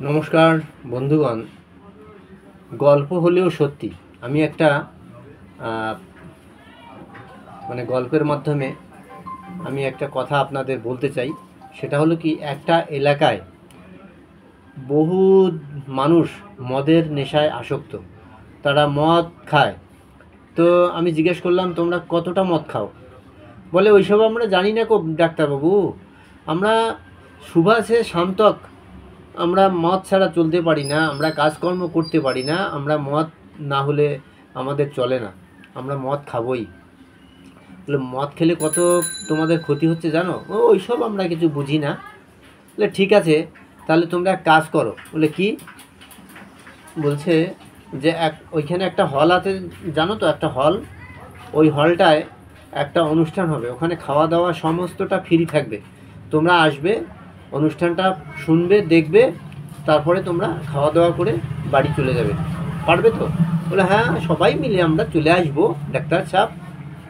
নমস্কার বন্ধুগণ। গল্প হলেও সত্যি আমি একটা গল্পের মাধ্যমে আমি একটা কথা আপনাদের বলতে চাই। সেটা হলো কি, একটা এলাকায় বহু মানুষ মদের নেশায় আসক্ত, তারা মদ খায়। তো আমি জিজ্ঞেস করলাম, তোমরা কতটা মদ খাও? বলে, ওইসব আমরা জানি না ডাক্তারবাবু, আমরা সুভাষে শান্তক, আমরা মদ ছাড়া চলতে পারি না, আমরা কাজকর্ম করতে পারি না, আমরা মদ না হলে আমাদের চলে না, আমরা মদ খাবই। বলে, মদ খেলে কত তোমাদের ক্ষতি হচ্ছে জানো? ওইসব আমরা কিছু বুঝি না। বলে, ঠিক আছে, তাহলে তোমরা এক কাজ করো। বলে, কি? বলছে যে ওইখানে একটা হল আছে, জানো তো, একটা হল, ওই হলটায় একটা অনুষ্ঠান হবে, ওখানে খাওয়া দাওয়া সমস্তটা ফ্রি থাকবে, তোমরা আসবে, অনুষ্ঠানটা শুনবে, দেখবে, তারপরে তোমরা খাওয়া দাওয়া করে বাড়ি চলে যাবে, পারবে তো? বলে, হ্যাঁ, সবাই মিলে আমরা চলে আসবো ডাক্তার সাহেব,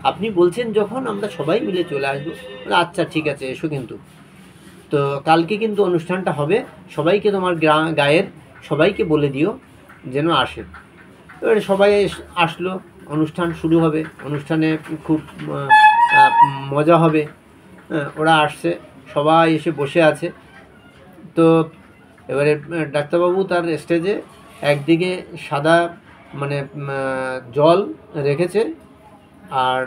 আপনি বলছেন যখন আমরা সবাই মিলে চলে আসবো। বলে, আচ্ছা ঠিক আছে, এসো কিন্তু। তো কালকে কিন্তু অনুষ্ঠানটা হবে, সবাইকে, তোমার গায়ের সবাইকে বলে দিও যেন আসে। এবারে সবাই আসলো, অনুষ্ঠান শুরু হবে, অনুষ্ঠানে খুব মজা হবে। ওরা আসছে, সবাই এসে বসে আছে। তো এবারে ডাক্তারবাবু তার স্টেজে একদিকে সাদা জল রেখেছে, আর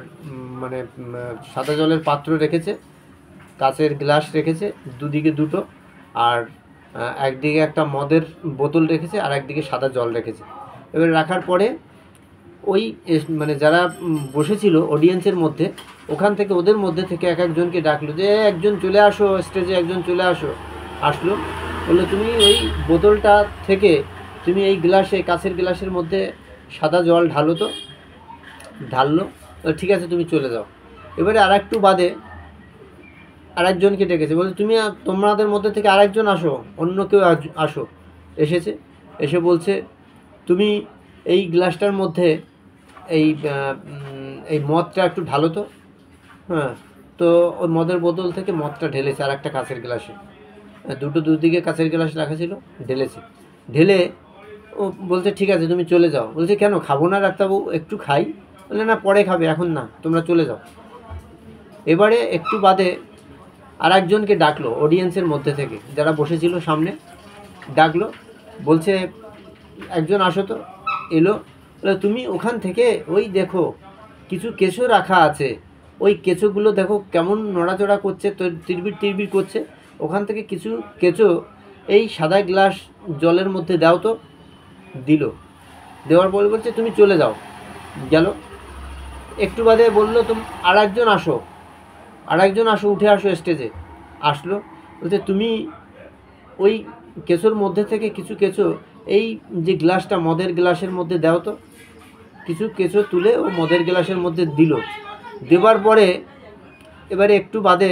সাদা জলের পাত্র রেখেছে, কাচের গ্লাস রেখেছে দুদিকে দুটো, আর একদিকে একটা মদের বোতল রেখেছে, আর একদিকে সাদা জল রেখেছে। এবার রাখার পরে ওই যারা বসেছিল অডিয়েন্সের মধ্যে, ওখান থেকে ওদের মধ্যে থেকে এক একজনকে ডাকলো যে একজন চলে আসো স্টেজে, একজন চলে আসো। আসলো, বললো, তুমি ওই বোতলটা থেকে তুমি এই গ্লাসে, কাছের গ্লাসের মধ্যে সাদা জল ঢালো তো। ঢাললো, ঠিক আছে, তুমি চলে যাও। এবারে আর একটু বাদে আর একজনকে ডেকেছে, বলছে, তোমাদের মধ্যে থেকে আরেকজন আসো, অন্য কেউ আসো। এসেছে, এসে বলছে, তুমি এই গ্লাসটার মধ্যে এই এই মদটা একটু ঢালো তো। হ্যাঁ, তো ওই মদের বোতল থেকে মদটা ঢেলেছে আর একটা কাঁচের গ্লাসে, দুদিকে কাঁচের গ্লাস রাখা ছিল, ঢেলেছে। ঢেলে ও বলছে, ঠিক আছে, তুমি চলে যাও। বলছে, কেন, খাবো না ডাক্তারবাবু, একটু খাই। বলে, না, পরে খাবে, এখন না, তোমরা চলে যাও। এবারে একটু বাদে আর একজনকে ডাকলো অডিয়েন্সের মধ্যে থেকে, যারা বসেছিল সামনে, ডাকলো, বলছে, একজন আসো তো। এলো, তুমি ওখান থেকে ওই দেখো কিছু কেঁচো রাখা আছে, ওই কেঁচোগুলো দেখো কেমন নড়াচড়া করছে, তো তিরবির তিরবির করছে, ওখান থেকে কিছু কেঁচো এই সাদা গ্লাস জলের মধ্যে দাও তো। দিল, দেওয়ার পরে বলছে, তুমি চলে যাও। গেল। একটু বাদে বললো, তুমি আর একজন আসো, উঠে আসো স্টেজে। আসলো, বলছে, তুমি ওই কেঁচোর মধ্যে থেকে কিছু কেঁচো এই যে গ্লাসটা, মদের গ্লাসের মধ্যে দাও তো। কিছু কেঁচো তুলে ও মদের গ্লাসের মধ্যে দিল। দেবার পরে এবারে একটু বাদে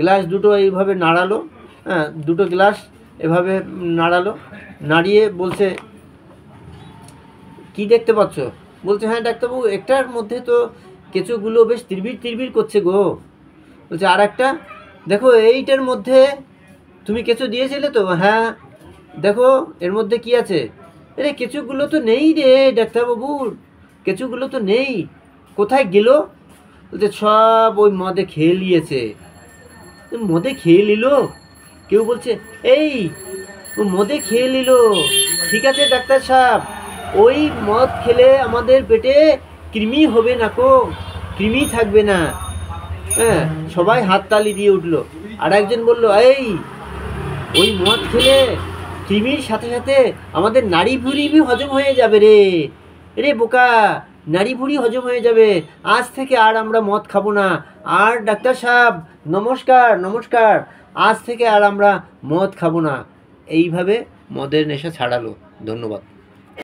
গ্লাস দুটো এইভাবে নাড়ালো, হ্যাঁ, দুটো গ্লাস এভাবে নাড়ালো, নাড়িয়ে বলছে, কি দেখতে পাচ্ছ? বলছে, হ্যাঁ ডাক্তারবাবু, একটার মধ্যে তো কেঁচোগুলো বেশ তিরবির তিরবির করছে গো। বলছে, আর একটা দেখো, এইটার মধ্যে তুমি কেঁচো দিয়েছিলে তো? হ্যাঁ, দেখো এর মধ্যে কি আছে। আরে, কেঁচোগুলো তো নেই রে ডাক্তারবাবুর, কেঁচোগুলো তো নেই, কোথায় গেল? বলছে, সব ওই মদে খেয়ে নিয়েছে। মদে খেয়ে নিল? কেউ বলছে, এই ও মদে খেয়ে নিল। ঠিক আছে ডাক্তার সাহেব, ওই মদ খেলে আমাদের পেটে কৃমি হবে না কো, কৃমি থাকবে না। হ্যাঁ, সবাই হাততালি দিয়ে উঠলো। আর একজন বলল, এই ওই মদ খেলে কৃমির সাথে সাথে আমাদের নাড়ি ভুঁড়ি হজম হয়ে যাবে রে, রে বোকা, নাড়ি ভুঁড়ি হজম হয়ে যাবে, আজ থেকে আর আমরা মদ খাবো না। আর ডাক্তার সাহেব, নমস্কার নমস্কার, আজ থেকে আর আমরা মদ খাবো না। এইভাবে মদের নেশা ছাড়ালো। ধন্যবাদ।